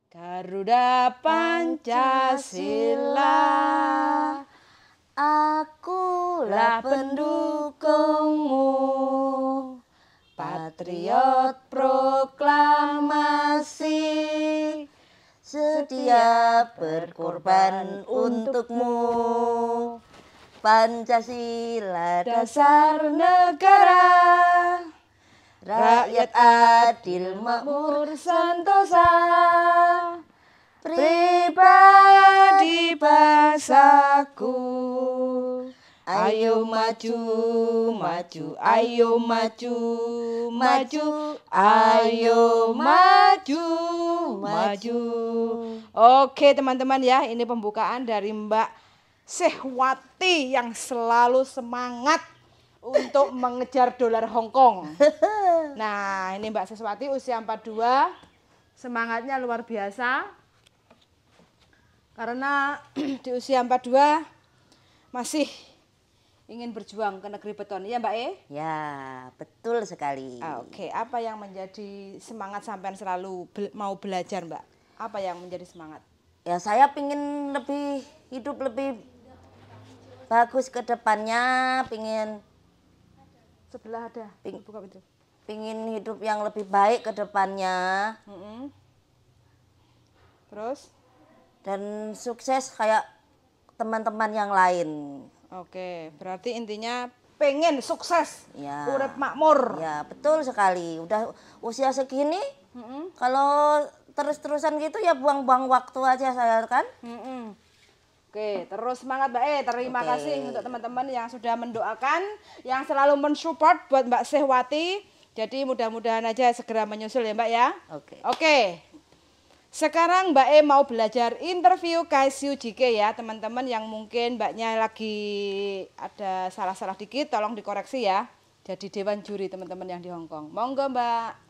Garuda Pancasila, akulah pendukungmu, patriot proklamasi, setia berkorban untukmu. Pancasila dasar negara, rakyat adil makmur sentosa, pribadi bangsaku. Ayo maju, maju, ayo maju, maju, ayo maju, maju. Oke teman-teman ya, ini pembukaan dari Mbak Sehwati yang selalu semangat untuk mengejar dolar Hongkong. Nah, ini Mbak Sehwati usia 42, semangatnya luar biasa. Karena di usia 42 masih ingin berjuang ke negeri beton. Iya Mbak E? Ya, betul sekali. Oke, apa yang menjadi semangat sampean selalu mau belajar Mbak? Apa yang menjadi semangat? Ya, saya pingin hidup lebih bagus ke depannya, pingin Sebelah ada, buka pintu. Pingin hidup yang lebih baik ke depannya. Terus? Dan sukses kayak teman-teman yang lain. Oke, berarti intinya pengen sukses, Ya. urip makmur. Ya, betul sekali. Udah usia segini, kalau terus-terusan gitu ya buang-buang waktu aja saya kan. Oke, terus semangat Mbak E. Terima Oke. kasih untuk teman-teman yang sudah mendoakan, yang selalu mensupport buat Mbak Sehwati. Jadi mudah-mudahan aja segera menyusul ya Mbak ya. Oke. Oke. Sekarang Mbak E mau belajar interview KSU JK ya teman-teman, yang mungkin Mbaknya lagi ada salah-salah dikit tolong dikoreksi ya. Jadi dewan juri teman-teman yang di Hongkong. Monggo Mbak.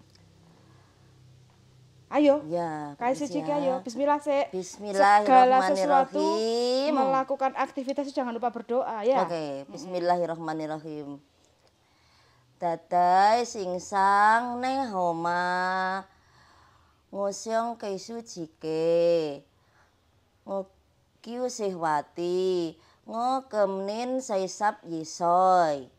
Ayo. Ya, KSU JK ayo. Bismillah sih. Bismillahirrahmanirrahim. Melakukan aktivitas jangan lupa berdoa ya. Oke, bismillahirrahmanirrahim. Dadai singsang neng homa ngosyong KSU JK ngokiu Sehwati ngokemnin saisap yisoy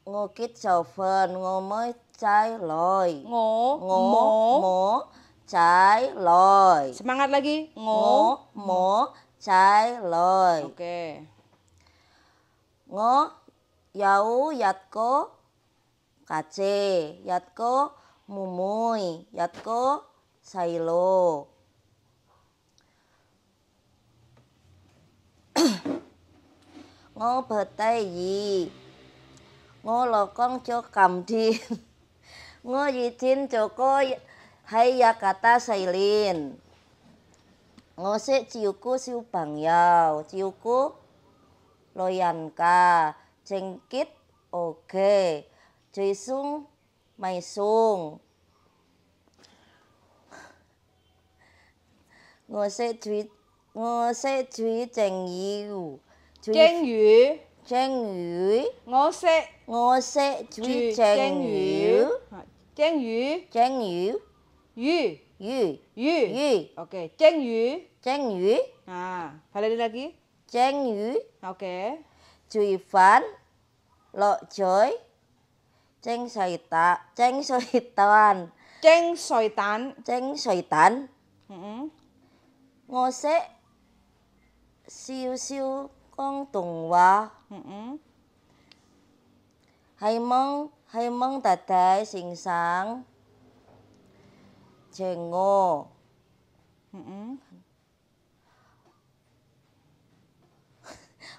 ngokit chaufen ngomoy chai loy ngo chai loy. Semangat lagi. Mo chai loy. Oke. Ngo yau yatko kace, yatko mumuy, yatko sailo. Ngo betai yi, ngo lokong cho kamdin, ngo yicin joko hai yakata sailin. Ngo se ciuku siu bangyao, ciuku loyanka, jengkit oge, joisung maisung. Ngose jui jengyu. Jengyu. Jengyu. Ngose jui jengyu. Jengyu. Jengyu. Yu. Yu. Yu. Oke, jengyu. Jengyu. Nah, balik lagi. Jengyu. Oke. Juifan. Lo joy. Ceng soitan. Ceng soitan. Ceng soitan. Ngose siu siu kong tungwa. Hai mong dadai singsang jengo.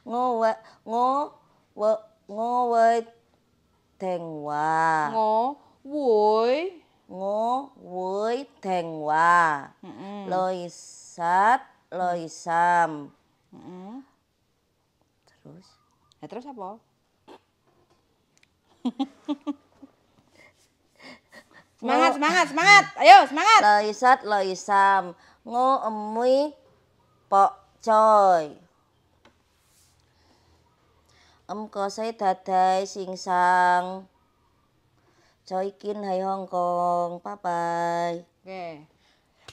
Ngo wei dengwa. Ngo wei dengwa. Loisat loisam. Terus? Ya terus apa? Semangat. Ayo, semangat. Loisat loisam. Ngo emui pok coy. Kosai dadai singsang Choikin hai Hong Kong. Bye bye. Oke.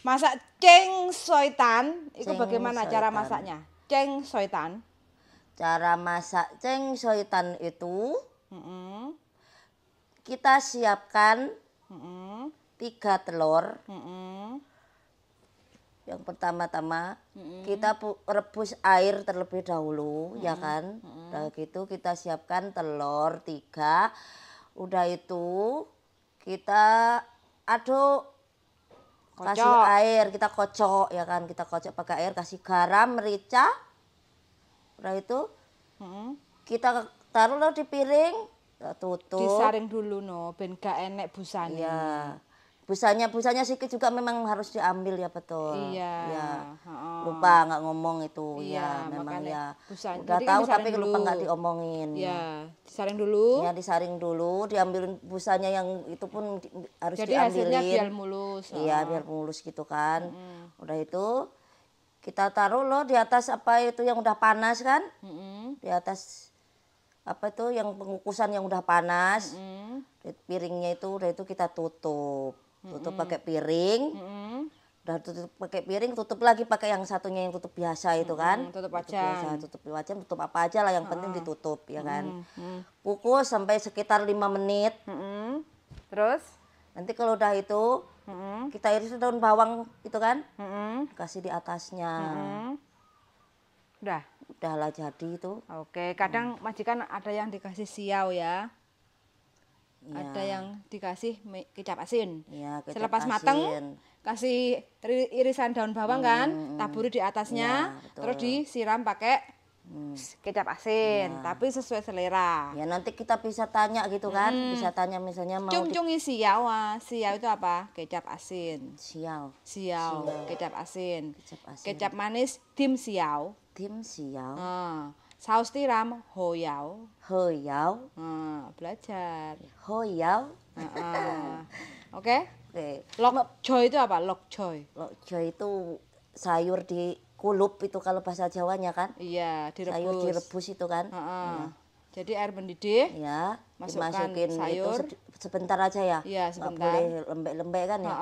Masak ceng soitan, itu Ceng bagaimana cara soitan. masaknya? Ceng soitan. Cara masak ceng soitan itu Mm-mm. kita siapkan Mm-mm. 3 telur. Mm-mm. Yang pertama-tama kita rebus air terlebih dahulu, ya kan. Udah gitu kita siapkan telur 3. Udah itu kita aduk, kasih Kocok. air, kita kocok, ya kan. Kita kocok pakai air, kasih garam, merica. Udah itu Mm-mm. kita taruh lo di piring, kita tutup. Disaring dulu no, ben gak enek busane. Iya. Busanya sedikit juga memang harus diambil ya, betul. Iya. Ya. Heeh. Lupa nggak ngomong itu. Iya, Ya, memang makanya ya. busanya. Udah Jadi kan tahu disaring tapi lupa dulu. nggak diomongin. Iya, disaring dulu. Ya, disaring dulu, diambilin busanya yang itu pun harus Jadi hasilnya diambilin. biar mulus. Iya, biar mulus gitu kan. Udah itu kita taruh loh di atas apa itu yang udah panas kan? Mm-mm. Di atas apa itu yang pengukusan yang udah panas. Mm-mm. Di piringnya itu udah itu kita tutup. Tutup pakai piring. Mm-mm. Udah tutup pakai piring, tutup lagi pakai yang satunya yang tutup biasa itu kan. Tutup biasa, wajan. tutup wajan, tutup apa aja lah yang penting ditutup ya kan. Mm-mm. Kukus sampai sekitar 5 menit. Mm-mm. Terus? Nanti kalau udah itu Mm-mm. kita iris daun bawang itu kan. Mm-mm. Kasih di atasnya. Mm-mm. Udah. Udahlah jadi itu. Oke, kadang majikan ada yang dikasih siau ya. Ya. Ada yang dikasih kecap asin. Ya, kecap Selepas asin. mateng kasih irisan daun bawang kan, taburi di atasnya, Ya, betul. terus disiram pakai kecap asin, Ya. tapi sesuai selera. Ya nanti kita bisa tanya gitu kan. Bisa tanya misalnya mau Cung-cungi siau, siau itu apa? Kecap asin. siau. Siau, kecap asin. Kecap asin. Kecap manis dim siau. Tim siau. Saus tiram hoyau. Hoyau. Belajar. Hoyau. Oke? Oke. Lok choy itu apa? Lok choy. Lokjo itu sayur di kulup itu kalau bahasa Jawanya kan. Iya, Sayur direbus. direbus itu kan. Jadi air mendidih. Ya, Masukkan dimasukin itu sayur. sebentar aja ya. Iya, Nggak sebentar. boleh lembek-lembek kan ya.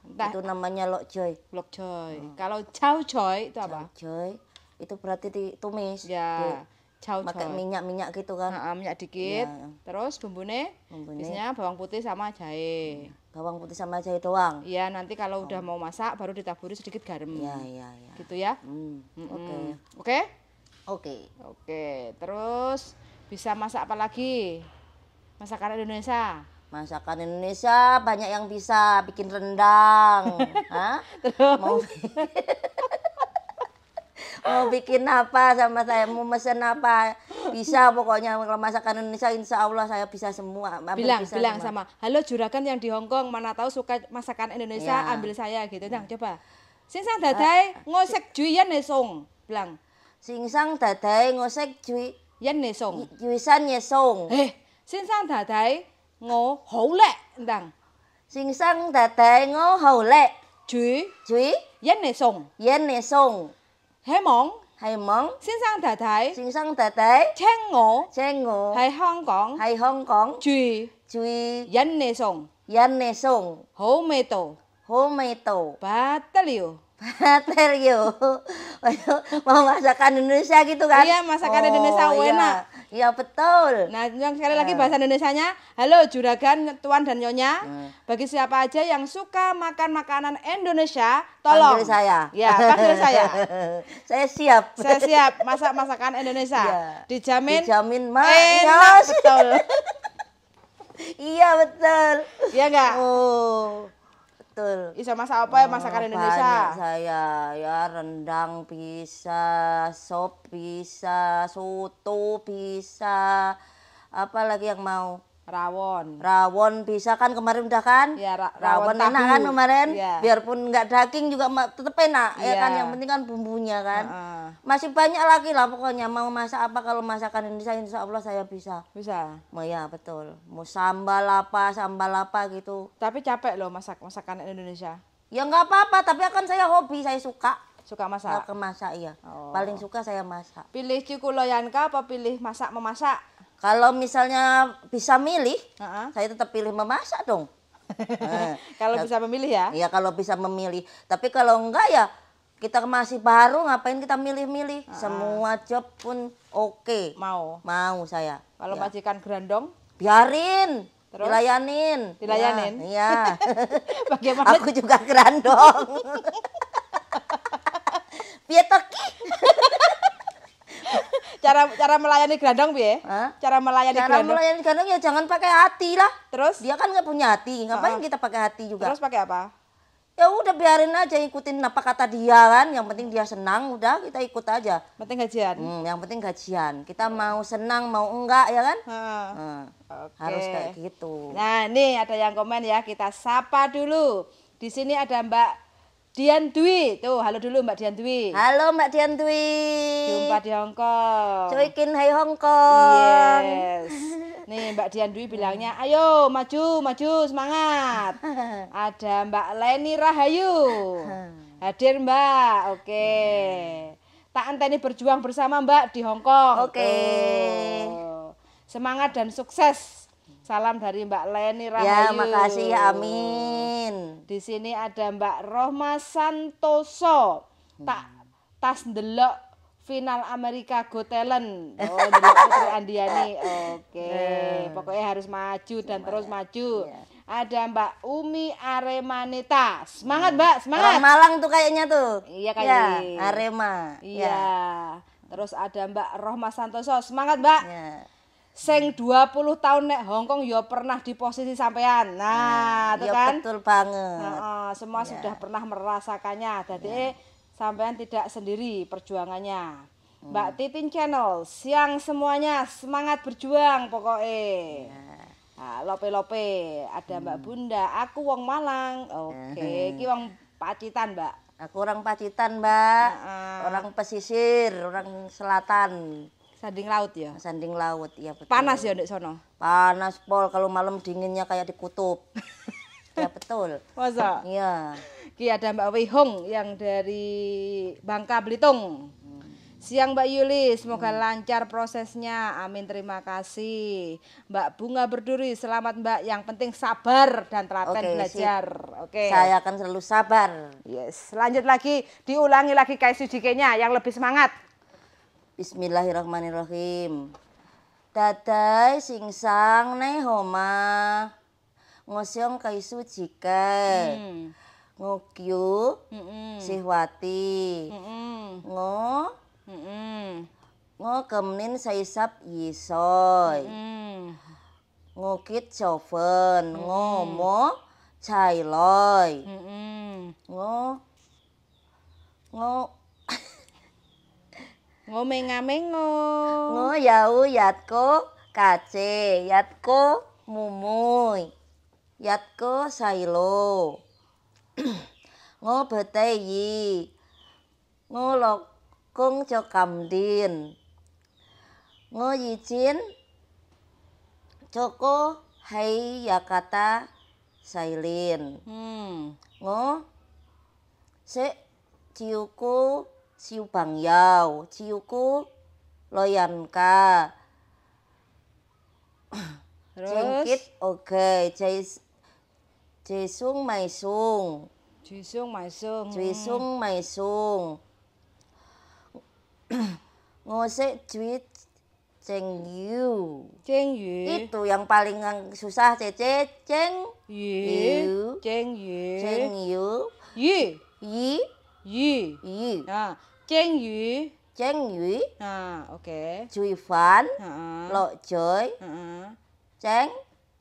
Entah Itu namanya lokjoy. lok choy. Kalau chow choy itu apa? Lokjoy itu berarti ditumis. Ya, chow Pakai choy. minyak-minyak gitu kan. Minyak dikit. Iya. Terus bumbune Bumbune. biasanya bawang putih sama jahe. Bawang putih sama jahe doang. Iya, nanti kalau udah mau masak baru ditaburi sedikit garam. Ya, ya, ya. Gitu ya. Oke. Oke? Oke. Oke. Terus bisa masak apa lagi? Masakan Indonesia. Masakan Indonesia banyak yang bisa bikin rendang. Hah? Mau mau bikin apa sama saya, mau mesen apa, bisa pokoknya. Kalau masakan Indonesia insya Allah saya bisa semua. Hampir Bilang bisa bilang semua. sama, halo juragan yang di Hong Kong, mana tahu suka masakan Indonesia, Ya. ambil saya gitu. Nah, coba. Sinsang dadai ngosek juian nesong. Bilang, Singsang dadai ngosek yan nesong. juisan yesong. Sinsang dadai ngo hou le, ndang. Singsang dadai ngo hole. Jui Jui yan nesong. yen nesong. Hemong Hai mong. sinsang dadai Singsang dadai cheng ngo cengo. hai Hong Kong. Hai Hong Kong. Jui Jui yan nesong. yan nesong. Hou me to. Hometo. Batalio. Baterio. Mau masakan Indonesia gitu kan? Iya, masakan Indonesia iya. enak. Iya betul. Nah, yang sekali lagi bahasa Indonesianya, halo juragan, tuan dan nyonya. Bagi siapa aja yang suka makan makanan Indonesia, tolong. Panggil saya. Ya, panggil saya. Saya siap. Saya siap masak masakan Indonesia. Iya. Dijamin Dijamin enak manis. betul. Iya betul. Iya enggak? Oh. Betul. Bisa masak apa ya masakan Indonesia? Banyak saya ya, rendang bisa, sop bisa, soto bisa, apa lagi yang mau? Rawon. Rawon bisa kan kemarin udah kan? Ya, rawon rawon enak tahu. kan kemarin? Ya. Biarpun nggak daging juga tetep enak ya Iya. kan? Yang penting kan bumbunya kan. Heeh. Masih banyak lagi lah pokoknya mau masak apa, kalau masakan Indonesia insya Allah saya bisa. Bisa. Mau ya betul. Mau sambal apa gitu. Tapi capek loh masak masakan Indonesia. Ya nggak apa-apa, tapi akan saya hobi, saya suka. Suka masak. Nggak ke masak iya. Oh. Paling suka saya masak. Pilih cikuloyanka apa pilih masak memasak? Kalau misalnya bisa milih, Heeh. saya tetap pilih memasak dong. Kalau bisa memilih ya. Ya kalau bisa memilih. Tapi kalau enggak ya kita masih baru ngapain kita milih-milih. Semua job pun oke. Mau. Mau saya. Kalau Ya. majikan gerandong, Biarin. Terus? Dilayanin. Dilayanin? Iya. bagaimana? Aku juga gerandong. Piye toki? cara melayani gerandong piye? Hah? Cara melayani Cara gerandong. melayani gerandong ya jangan pakai hati lah. Terus? Dia kan nggak punya hati. Ngapain kita pakai hati juga? Terus pakai apa? Ya udah biarin aja, ikutin apa kata dia kan. Yang penting dia senang, udah kita ikut aja. Penting gajian. Yang penting gajian. Kita mau senang mau enggak ya kan? Heeh. Oke. Harus kayak gitu. Nah, nih ada yang komen ya, kita sapa dulu. Di sini ada Mbak Dian Dwi. Tuh, halo dulu Mbak Dian Dwi. Halo Mbak Dian Dwi. Jumpa di Hongkong. Cuikin hai Hongkong. Yes. Nih Mbak Dian Dwi bilangnya, ayo maju, maju, semangat. Ada Mbak Leni Rahayu. Hadir Mbak, oke. Tak anteni berjuang bersama Mbak di Hongkong. Oke. Tuh. Semangat dan sukses. Salam dari Mbak Leni Rahayu. Ya makasih ya, amin. Di sini ada Mbak Rohma Santoso. Tas ndelok final Amerika Got Talent. Oh, ndelok Putri Andiani. Oke. Pokoknya harus maju dan terus maju. Ada Mbak Umi Aremanita. Semangat Mbak, semangat. Orang Malang tuh kayaknya tuh. Iya Ya, kayaknya. Arema. Iya. Terus ada Mbak Rohma Santoso. Semangat Mbak. Ya. Sing 20 tahun nek Hongkong ya pernah di posisi sampean. Nah, itu Ya kan. betul banget. Semua sudah pernah merasakannya. Jadi sampean tidak sendiri perjuangannya. Mbak Titin Channel, siang semuanya semangat berjuang pokoknya. Nah, lope-lope, ada Mbak Bunda, aku wong Malang. Oke, iki wong Pacitan, Mbak. Aku orang Pacitan, Mbak. Orang pesisir, orang selatan. Sanding laut ya. Sanding laut, iya betul. Panas ya ndek sono. Panas pol, kalau malam dinginnya kayak di kutub. Ya betul. Masa? Iya. Ki ada Mbak Wihong yang dari Bangka Belitung. Siang Mbak Yuli, semoga lancar prosesnya. Amin, terima kasih. Mbak Bunga Berduri, selamat Mbak. Yang penting sabar dan telaten belajar. Oke. Saya akan selalu sabar. Yes. Lanjut lagi, diulangi lagi kayak sujikenya yang lebih semangat. Bismillahirrahmanirrahim. Dadai singsang nei homa. Ngosyong kaisu jike. Ngokyu sihwati. Ngo kemnin saisap yisoy. Ngokit chofen. Ngomo chailoy. Ngomengo. Ngo yau yatko kace. Yatko mumuy. Yatko sailo. Ngo beteyi. Ngo lokong cho kamdin. Ngo yicin. Choko hai yakata sailin. Ngo se ciuku siu bangyau. Ciuku loyanka. Jengkit oke. Jesung maisung. Jisung maisung. Juisung maisung. Ngose juit cengyu. Cengyu. Itu yang paling susah Cece. Yu. Cengyu. Cengyu. Yu. Yi. Yi. Yi. Yi. Nah, Cengyu. Cengyu. Nah, oke. Juifan. Heeh. Lo joy. Heeh. Ceng.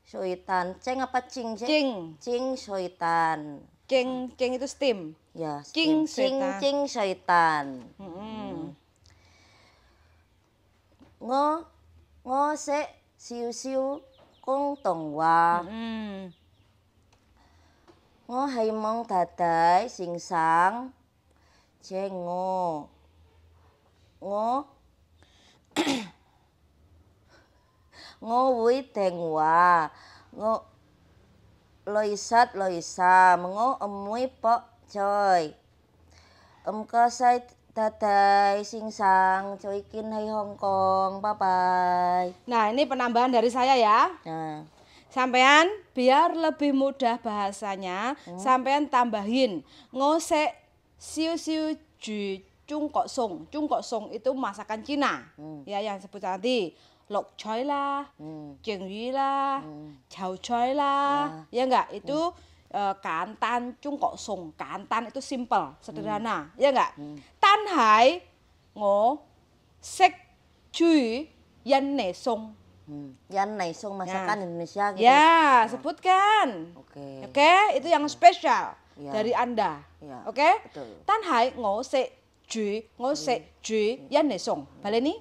Soitan. Ceng apa cing? Cing. Cing soitan. Cing itu steam. Ya. Cing Cing soitan. cing soitan. Ngo se siu siu kung tong wa. Ngo hai mong dadai singsang. Cengo. Ngo ngo wui tengwa. Ngo loisat loisam. Ngo emui pok coy. Ka sai Daday singsang coikin hai Hongkong. Bye bye. Nah, ini penambahan dari saya ya. Nah, Sampean biar lebih mudah bahasanya, sampean tambahin ngosek siu siu ju cung kok song. Cung kok song itu masakan Cina. Ya, yang sebut tadi lok choy lah, jeng yu lah, chow choy lah. Ya enggak? Itu kantan cung kok song. Kantan itu simple, sederhana. Ya enggak? Tan hai ngo sek cui yan ne song. Yan nai song masakan Indonesia gitu. Ya, sebutkan. Oke. Oke, itu yang spesial Ya. dari Anda. Ya, Oke? betul. Tan hai ngo se ju, ngo se ju yan ne song. Baleni?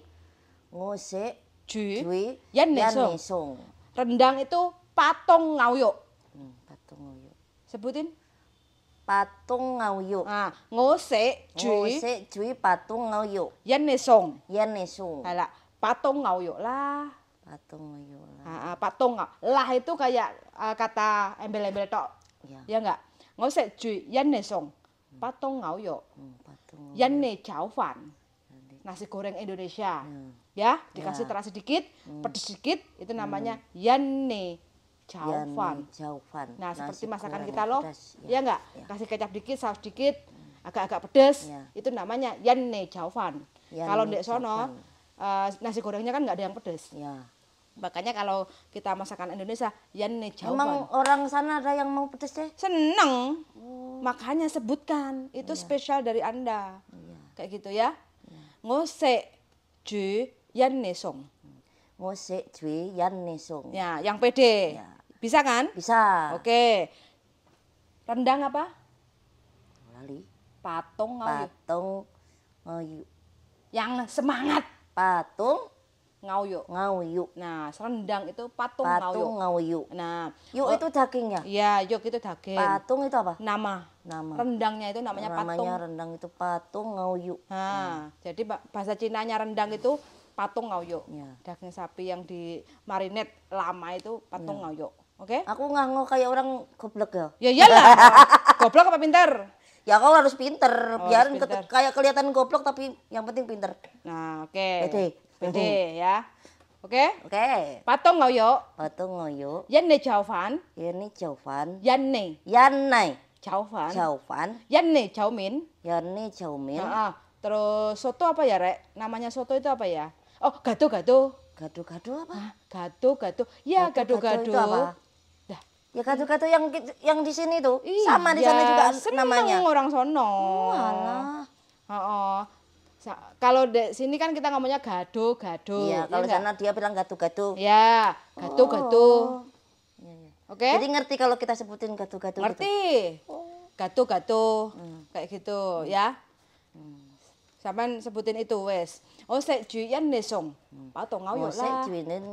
Ngose Ju Jui yan ne Yan song. Nei Song. Rendang itu patong ngauyuk. Patung ngayu. Sebutin. Patung ngayu. Ah, ngo se ju Ngose Jui patung ngayu. yan ne song. Yan Nei Song. Halah, patong ngauyuk lah. Patung ngayu lah. Patong lah itu kayak kata embel-embel tok. Ya. Ya enggak? Ngo se ju yan ne song. Patong ngauyuk. Patung Yan ne chao fan. Nasi goreng Indonesia. Ya, dikasih terasi sedikit, pedes sedikit, itu namanya yan ne chao Yan fan. Nei Chao Fan. Nah, seperti Nasi masakan goreng kita loh. pedas. Ya enggak? Kasih kecap dikit, saus dikit, agak-agak pedes. Ya. Itu namanya yan ne chao fan. Yan Kalau ne ndek sono nasi gorengnya kan enggak ada yang pedes. Ya. Makanya kalau kita masakan Indonesia, yan ne chao fan. Emang orang sana ada yang mau pedes deh? Seneng. Makanya sebutkan, itu spesial dari Anda. Kayak gitu ya. Ngose ju yan ne song. Ngose Jui Yan Nei Song. Ya, yang pede. Ya. Bisa kan? Bisa. Oke. Rendang apa? Lali. Patung ngauyuk. Patung ngayu. Yang semangat Patung ngauyuk. ngayu. Nah, rendang itu patung Patung ngauyuk. ngayu. Nah, Yuk itu dagingnya. iya, yuk itu daging. Patung itu apa? Nama. Nama. Rendangnya itu namanya patung. Namanya rendang itu patung ngayu. Nah, jadi bahasa Cinanya rendang itu patung ngauyuk. Ya. Daging sapi yang di marinate lama itu patung ngauyuk. Oke? Aku ngango kayak orang goblok ya. Ya iyalah. Goblok apa pinter? Ya kau harus pinter, biar harus pinter. kayak kelihatan goblok tapi yang penting pinter. Nah, oke. Pede. Pede ya. Oke? Oke. Patung ngauyuk. Patung ngayu. Yan ne chao fan. Ini Chao Fan. Yan ne Yan Nai chao fan. Chao Fan. Yan ne chao min. Yan Ni Chao Min. Terus soto apa ya, Rek? Namanya soto itu apa ya? Oh, gado-gado. Gado-gado apa? Gado-gado. Ya, Gado-gado gado-gado. itu apa? Dah. Ya gado-gado yang di sini tuh. Sama di sana Iya, juga seneng namanya. orang sono. Walah. Heeh. Kalau di sini kan kita ngomongnya gado-gado. Iya, kalau enggak? sana dia bilang gado-gado. Ya, gado-gado. Iya, iya. Oke? Jadi ngerti kalau kita sebutin gado-gado gitu. Ngerti? Gado-gado. Kayak gitu ya. Sampean sebutin itu wes. Oh, sek juyan nesong. Patong ngauyuk Ngosek lah. juinen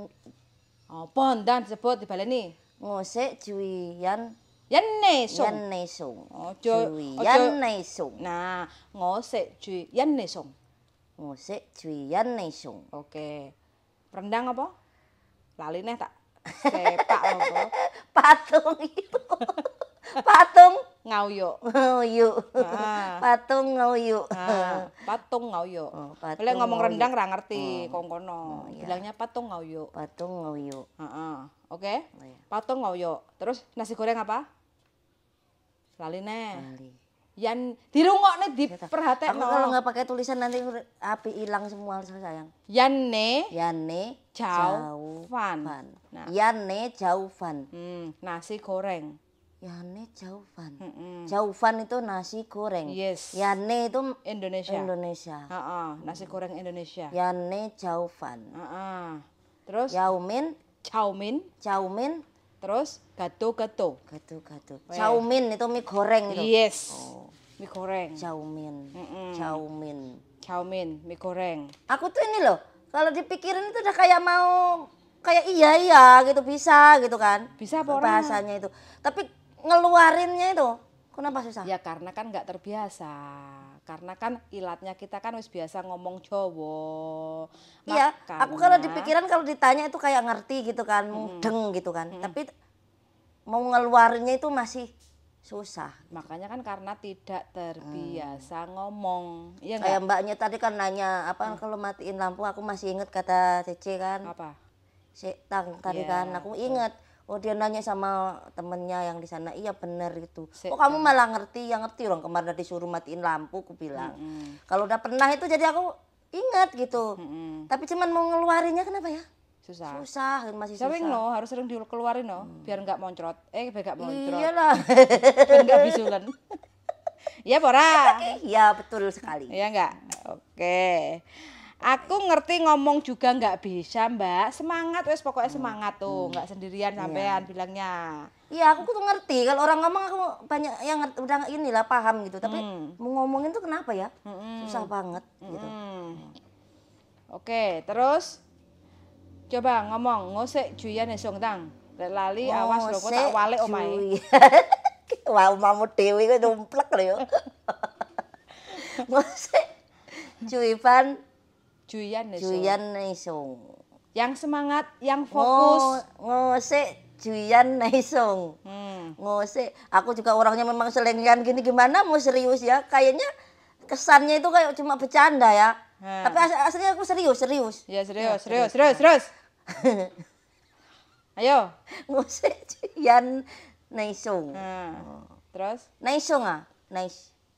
Oh, pondan sebut dibaleni. ngosek juian Yan nesong. yan nesong. Ojo- Juian nesong. Nah, ngosek juyan nesong. Ngosek juian nesong. Oke. Rendang apa? Lali neh tak sepak apa? Patung itu. Patung Ngauyuk. ngayu. Ah. Patung ngayu. Nah, patung ngauyuk. patung Boleh ngomong ngauyuk. rendang ra ngerti kongkono. Bilangnya patung ngauyuk. Patung ngayu. Heeh. Oke? Oh, iya. Patung ngauyuk. Terus nasi goreng apa? Lali neh. Lali. Yan dirungokne Aku diperhatekno. kalau nggak pakai tulisan nanti api hilang semua sayang. Yan ne Yane Chao Fan. Fan. Nah. Yane Chao Fan. Nasi goreng. Yane Chao Fan. Mm-mm. Chao Fan itu nasi goreng. Yes. Yane itu Indonesia. Indonesia. Heeh, nasi goreng Indonesia. Yane Chao Fan. Heeh. Terus Yaumin, chow mein, Chaumin, terus gato-gato. gado-gado. Chaumin itu mie goreng itu. Yes. Oh. Mie goreng. Chaumin. Mm-mm. Chaumin. Chow mein, mie goreng. Aku tuh ini loh, kalau dipikirin itu udah kayak mau kayak iya gitu bisa gitu kan. Bisa apa orang? Bahasanya itu. Tapi ngeluarinnya itu kenapa susah? Ya karena kan nggak terbiasa. Karena kan ilatnya kita kan wis biasa ngomong Jawa. Iya, aku kalau Makanya- dipikiran kalau ditanya itu kayak ngerti gitu kan, mudeng gitu kan. Tapi mau ngeluarinnya itu masih susah. Makanya kan karena tidak terbiasa ngomong. Iya Kayak enggak? mbaknya tadi kan nanya apa kalau matiin lampu, aku masih inget kata Cece kan. Apa? Tang tadi Iya, kan aku inget. Oh dia nanya sama temennya yang di sana, iya bener itu. Oh Tang. kamu malah ngerti, ya ngerti orang kemarin disuruh matiin lampu, aku bilang. Kalau udah pernah itu jadi aku inget gitu. Tapi cuman mau ngeluarinnya kenapa ya? Susah. Susah, masih Sering susah. no, harus sering dikeluarin no, biar nggak moncrot. Biar nggak moncrot. Iyalah. Biar nggak bisulan. Iya Pora. Iya betul sekali. Iya enggak? Oke. Aku ngerti ngomong juga nggak bisa Mbak. Semangat wes pokoknya semangat tuh, nggak sendirian sampean bilangnya. Iya aku tuh ngerti kalau orang ngomong aku banyak yang ngerti, udah inilah paham gitu. Tapi mau ngomongin tuh kenapa ya? Susah banget gitu. Oke, terus coba ngomong ngosek juyan esong tang. Lek lali awas lho kok tak walik omahe. Wah, omamu dewi kok numplek lho yo. Ngosek cuipan Juyan esong. juyan naisung. Yang semangat, yang fokus. Ngosek juyan naisung. Hmm. Ngosek. Aku juga orangnya memang selengean gini gimana mau serius ya? Kayaknya kesannya itu kayak cuma bercanda ya. Tapi aslinya aku serius. Ya serius. Ayo. Ngosek juyan naisung. Terus Naisung ah?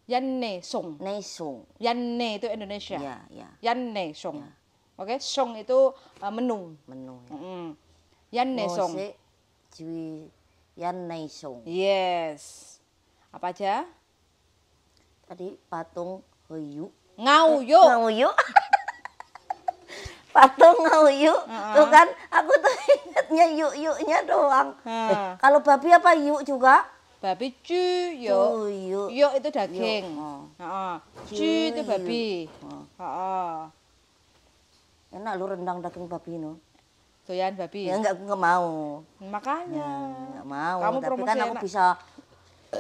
Yanne song. Naisung. Yanne itu Indonesia. Ya. Yanne song. Oke, song itu menu. Menu ya. Yanne song. Ngosek juyan naisung. Yes. Apa aja? Tadi patung heyu. Ngauyo. Ngauyu. Patung ngauyu. Tuh kan aku tuh ingetnya yuk-yuknya doang. Kalau babi apa yuk juga? Babi cuyo. Cuyo. Yo itu daging. Yuk. Heeh. Cu itu babi. Heeh. Enak lu rendang daging babi no. Doyan babi. Ya enggak mau. Makanya. Enggak mau. Kamu Tapi promosi kan aku enak. bisa.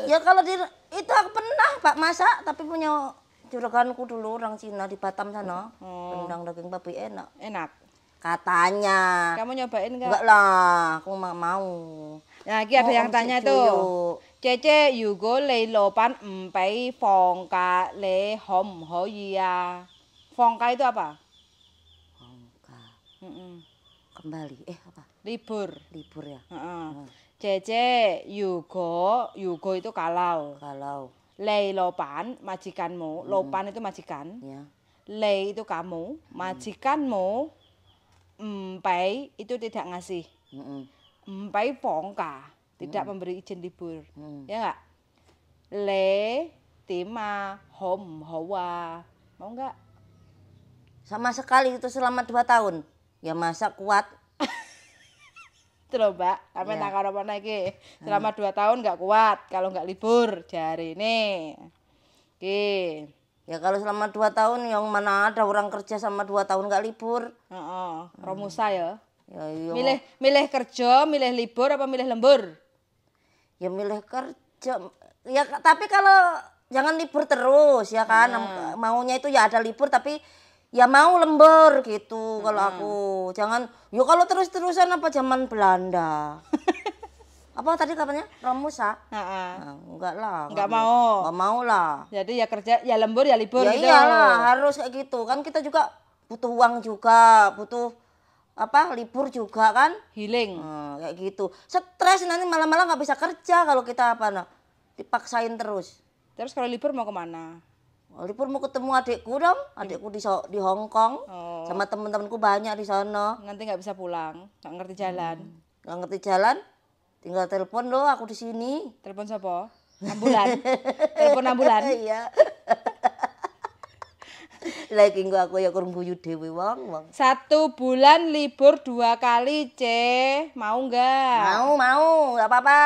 Ya kalau di itu aku pernah Pak masak tapi punya juraganku dulu orang Cina di Batam sana. Rendang daging babi enak. Enak. Katanya. Kamu nyobain enggak? Enggak lah, aku nggak mau. Nah, iki ada yang Om tanya Cik tuh. Cuyo. Cece, yugo lei lopan empai fongka le hom hoya. Fongka itu apa? Fongka. Mm-mm. Kembali. Apa? Libur. Libur ya. Heeh. Cece, yugo itu kalau. Kalau Lei lopan majikanmu, lopan itu majikan. ya. Lei itu kamu, majikanmu. Empai itu tidak ngasih. Empai fongka, tidak memberi izin libur. Ya enggak? Le tima hom hawa. Mau enggak? Sama sekali itu selama 2 tahun. Ya masa kuat. Itu loh Mbak, sampai nakar apa lagi. Selama 2 tahun enggak kuat kalau enggak libur jari ini. Oke. Ya kalau selama 2 tahun yang mana ada orang kerja sama 2 tahun nggak libur. Heeh, romusa ya. Ya iya. Milih kerja, milih libur apa milih lembur? Ya milih kerja. Ya tapi kalau jangan libur terus ya kan. Maunya itu ya ada libur tapi ya mau lembur gitu kalau aku. Jangan ya kalau terus-terusan apa zaman Belanda. Apa tadi katanya? Romusa? Heeh. Nah, enggak lah. Enggak mau. Enggak mau lah. Jadi ya kerja, ya lembur, ya libur Ya gitu. iyalah harus kayak gitu. Kan kita juga butuh uang juga, butuh apa libur juga kan. Healing. Kayak gitu. Stres nanti malam-malam nggak bisa kerja kalau kita apa nah dipaksain terus. Terus kalau libur mau kemana? Libur mau ketemu adikku dong, adikku di Hong Kong, sama temen-temenku banyak di sana. Nanti nggak bisa pulang, nggak ngerti jalan. Nggak ngerti jalan, tinggal telepon loh aku di sini. Telepon siapa? Ambulan. Telepon ambulan. Iya. Lagi enggak aku ya kurang guyu dewe wong. 1 bulan libur 2 kali, mau nggak? Mau, nggak apa-apa.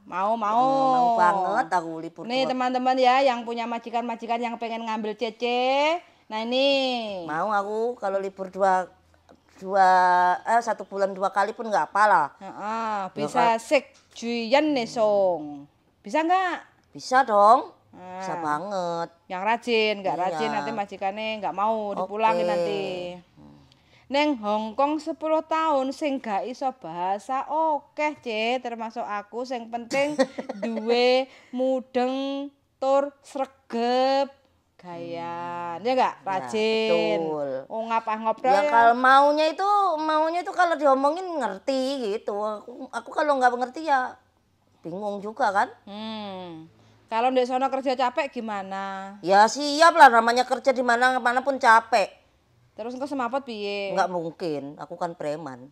Mau. Mau banget aku libur. Nih teman-teman ya yang punya majikan-majikan yang pengen ngambil Cece. Nah ini. Mau aku kalau libur 1 bulan 2 kali pun nggak apa lah. Bisa sek juyan nesong. Bisa nggak? Bisa dong. Bisa banget. Yang rajin, nggak Iya. rajin nanti majikannya nggak mau dipulangin nanti. Neng Hong Kong 10 tahun sing gak iso bahasa akeh, Ce, termasuk aku sing penting duwe mudeng tur sregep gayan. Ya enggak? Rajin. betul. Oh, ngapah ngobrol Ya ya. kalau maunya itu kalau diomongin ngerti gitu. Aku kalau nggak ngerti ya bingung juga kan. Kalau ndek sono kerja capek gimana? Ya siap lah namanya kerja di mana pun capek. Terus engko semaput piye? Nggak mungkin, aku kan preman.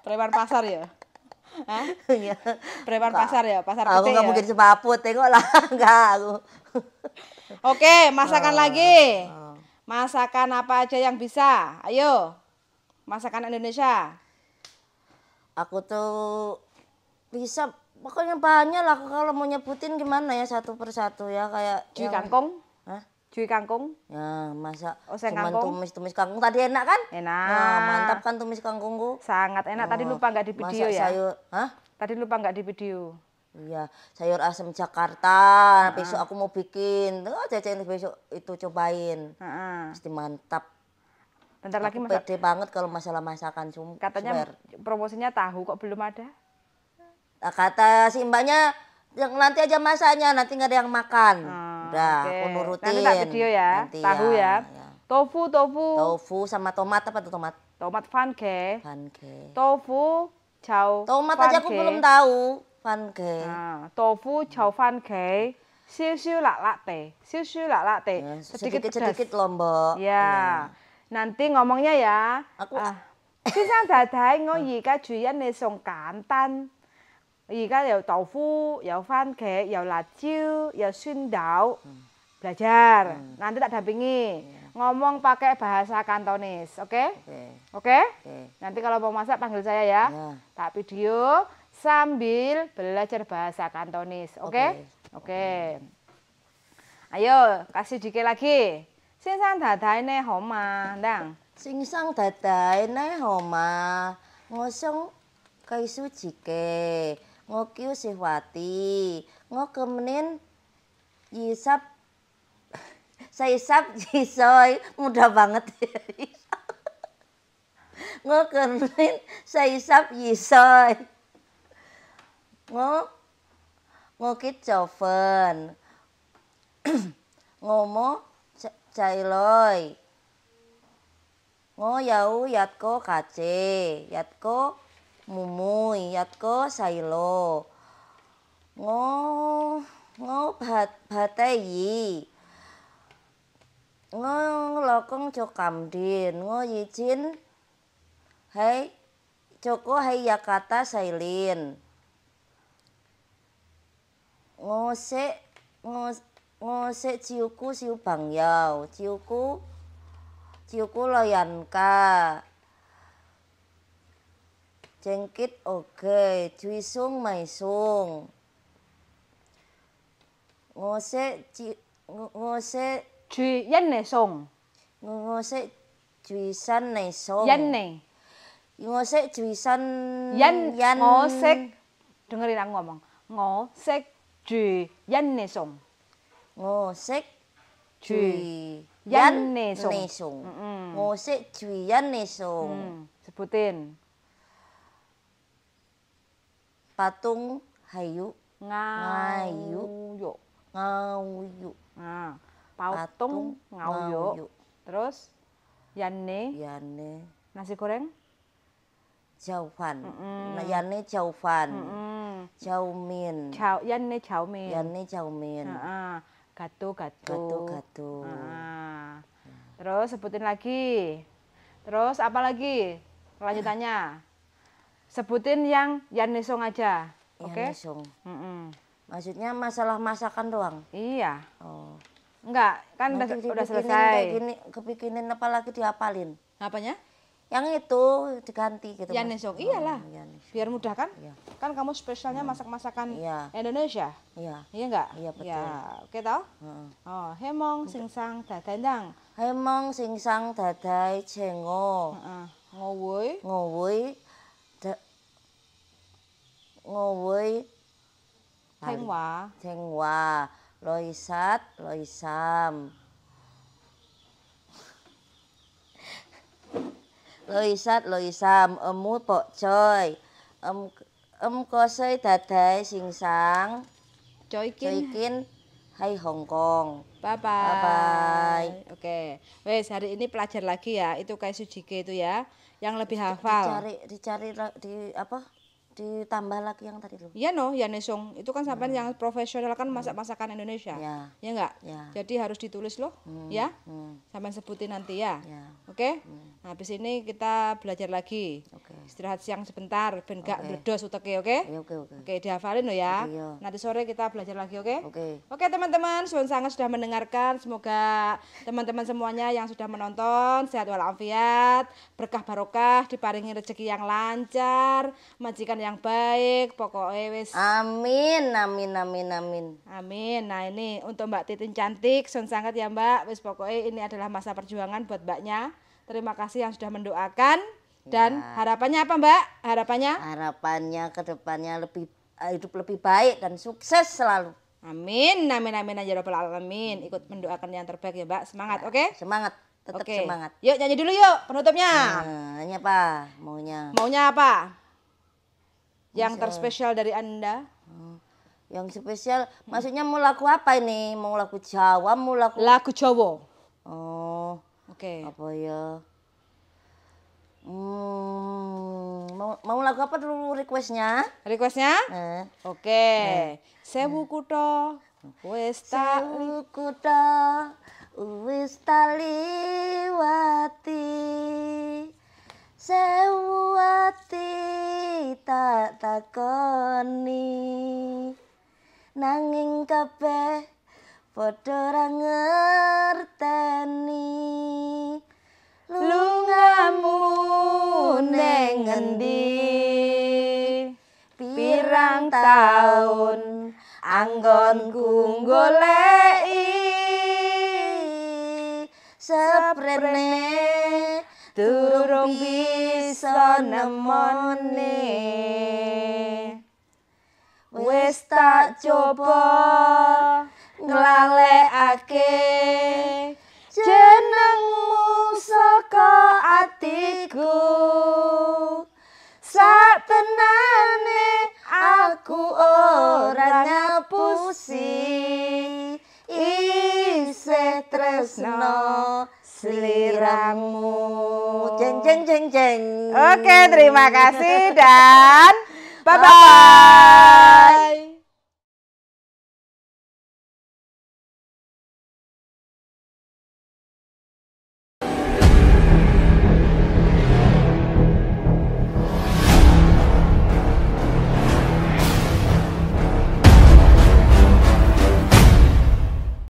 Preman pasar ya? Hah? Iya. Preman pasar ya? Pasar Aku petik nggak ya? mungkin semaput, tengoklah nggak aku. Oke, masakan lagi. Oh. Masakan apa aja yang bisa? Ayo. Masakan Indonesia. Aku tuh bisa pokoknya banyak lah kalau mau nyebutin gimana ya satu persatu ya kayak Cuy yang kangkung. Hah? Cuy kangkung. Ya masa Oseng cuman kangkung. tumis kangkung tadi enak kan? Enak. Nah, mantap kan tumis kangkungku. Sangat enak. Tadi lupa nggak di video Masak ya? sayur, hah? Tadi lupa nggak di video. Iya, sayur asam Jakarta. Besok aku mau bikin. Tuh, Cece besok itu cobain. Pasti mantap. Bentar lagi Aku masak. pede banget kalau masalah masakan Katanya swear. promosinya tahu kok belum ada. Nah, kata si mbaknya yang nanti aja masaknya, nanti nggak ada yang makan. Udah, Oke. aku nurutin. Nanti tak video ya. Nanti Tahu ya. Tofu. Tofu sama tomat apa tuh tomat? Tomat fanke. Panke. Tofu, chao Tomat aja aku belum tahu. Panke. Tofu, chao fanke. Siu lak latte. Siu lak latte. Ya, Sedikit pedas. sedikit lombok. Ya. Nanti ngomongnya ya. Aku 先生太太，我而家煮緊你餸簡單，而家有豆腐，有番茄，有辣椒，有酸豆。Belajar. Nanti tak dampingi. Ngomong pakai bahasa Kantonis, oke? Oke? Nanti kalau mau masak panggil saya ya. Tak video sambil belajar bahasa Kantonis, oke? Oke. Ayo, kasih dikit lagi. 先生太太你好嘛？Ndang. Sing sang daday nai homa ngosong kaisu jike ngokiu sihwati ngokemenin yisap saisap jisoy mudah banget ngokemenin saisap yisoy ngokit joven ngomo cailoy Yau yatko kace, yatko mumuy, yatko sailo. Batayi. Lokong cokamdin, yijin. Hai Joko hai yakata sailin. Ngose ciuku siu bangyau, ciuku loyanka. Jengkit oge, juisung maisung. Ngose Juy yan ne song. ngose juisan nesong. Yan ne. Ngose juisan Yan ngosek. Dengerin aku ngomong. Ngosek juy yan ne song. Ngosek Juy yan nesong. nesong. Ngosek juiyan nesong. Sebutin. Patung hayu Ngauyo. ngauyu. Nah, patung ngauyo. Terus yanne Yane nasi goreng. jauhan. Yane jauhan. Jaumin. Yanne chowmin. Yane jaumin. Gato. Gato. Terus sebutin lagi. Terus apa lagi? Lanjutannya. Sebutin yang Yanesong aja. Oke? Yanesong. Maksudnya masalah masakan doang. Iya. Oh. Enggak, kan udah selesai. Kayak gini, kepikinin apa lagi dihafalin. Apanya? Yang itu diganti gitu. Yanesong. Iyalah. Yanesong. Biar mudah kan? Iya. Kan kamu spesialnya masak-masakan Iya. Indonesia. Iya. Iya enggak? Iya, betul. Ya, oke toh? Oh, hemong singsang dadandang. Hemong singsang dadai cengo. Ngowoi. Ngowoi Tengwa. Loisam. Loisam, emu pok coy. Kosoi dadai singsang. Coikin hai Hongkong. Bye Bye bye. bye. Oke. Wes hari ini pelajar lagi ya. Itu kayak Sujike itu ya. Yang lebih hafal. Dicari di apa? Ditambah lagi yang tadi tuh. Iya no, ya Nesong. Itu kan sampai yang profesional kan masak-masakan Indonesia. Ya. Ya enggak? Ya. Jadi harus ditulis loh, ya. Sampai sebutin nanti ya. Oke? Nah, habis ini kita belajar lagi. Istirahat siang sebentar, ben gak bledos uteke, oke? Oke, dihafalin lo ya. Nanti sore kita belajar lagi, oke? Oke, teman-teman, suwun sangat sudah mendengarkan. Semoga teman-teman semuanya yang sudah menonton sehat walafiat, berkah barokah, diparingi rezeki yang lancar, majikan yang baik, pokoknya wis. Amin. Amin. Nah ini untuk Mbak Titin cantik, sun sangat ya Mbak. Wis pokoknya ini adalah masa perjuangan buat Mbaknya. Terima kasih yang sudah mendoakan. Dan harapannya apa Mbak? Harapannya ke depannya hidup lebih baik dan sukses selalu. Amin ya rabbal alamin. Ikut mendoakan yang terbaik ya Mbak. Semangat, oke? Semangat, tetap semangat. Yuk nyanyi dulu yuk penutupnya. Nyanyi apa? Maunya apa? Yang terspesial dari Anda? Yang spesial, maksudnya mau lagu apa ini? Mau lagu Jawa, mau lagu Jawa. Oh, oke. Apa ya? Mau lagu apa dulu requestnya? Oke. Sewu kutha wis taliwati. Sewu ati tak takoni. Nanging kabeh padha ra ngerteni. Lungamu ning ngendi? Pirang taun anggonku goleki. Seprene durung bisa nemoni. Wis tak coba nglalekake jenengmu saka atiku. Satenane aku ora ngapusi, isih tresno sliramu. Jeng. Oke, terima kasih dan bye-bye.